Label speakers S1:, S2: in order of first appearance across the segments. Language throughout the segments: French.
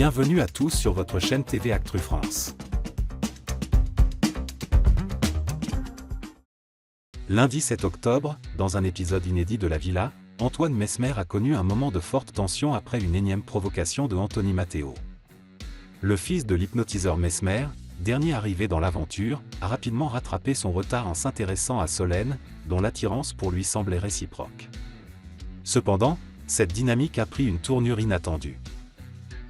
S1: Bienvenue à tous sur votre chaîne TV Actu France. Lundi 7 octobre, dans un épisode inédit de La Villa, Antoine Mesmer a connu un moment de forte tension après une énième provocation de Anthony Matteo. Le fils de l'hypnotiseur Mesmer, dernier arrivé dans l'aventure, a rapidement rattrapé son retard en s'intéressant à Solène, dont l'attirance pour lui semblait réciproque. Cependant, cette dynamique a pris une tournure inattendue.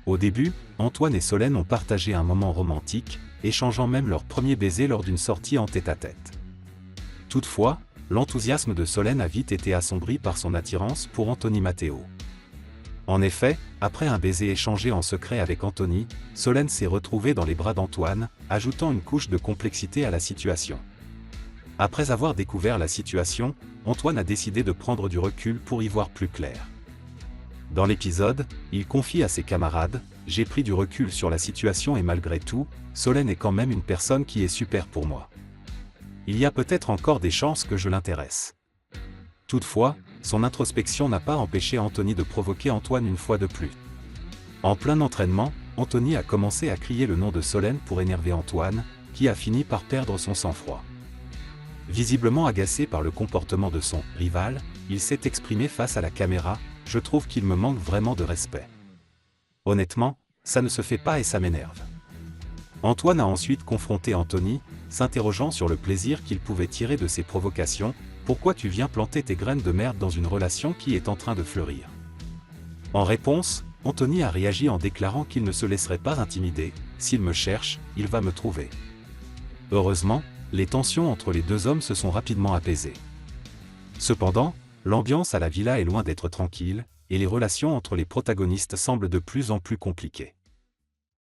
S1: Au début, Antoine et Solène ont partagé un moment romantique, échangeant même leur premier baiser lors d'une sortie en tête-à-tête. Toutefois, l'enthousiasme de Solène a vite été assombri par son attirance pour Anthony Matteo. En effet, après un baiser échangé en secret avec Anthony, Solène s'est retrouvée dans les bras d'Antoine, ajoutant une couche de complexité à la situation. Après avoir découvert la situation, Antoine a décidé de prendre du recul pour y voir plus clair. Dans l'épisode, il confie à ses camarades « J'ai pris du recul sur la situation et malgré tout, Solène est quand même une personne qui est super pour moi. Il y a peut-être encore des chances que je l'intéresse. » Toutefois, son introspection n'a pas empêché Anthony de provoquer Antoine une fois de plus. En plein entraînement, Anthony a commencé à crier le nom de Solène pour énerver Antoine, qui a fini par perdre son sang-froid. Visiblement agacé par le comportement de son « rival », il s'est exprimé face à la caméra « Je trouve qu'il me manque vraiment de respect. Honnêtement, ça ne se fait pas et ça m'énerve. » Antoine a ensuite confronté Anthony, s'interrogeant sur le plaisir qu'il pouvait tirer de ses provocations. « Pourquoi tu viens planter tes graines de merde dans une relation qui est en train de fleurir ?» En réponse, Anthony a réagi en déclarant qu'il ne se laisserait pas intimider, « S'il me cherche, il va me trouver. » Heureusement, les tensions entre les deux hommes se sont rapidement apaisées. Cependant, l'ambiance à la villa est loin d'être tranquille, et les relations entre les protagonistes semblent de plus en plus compliquées.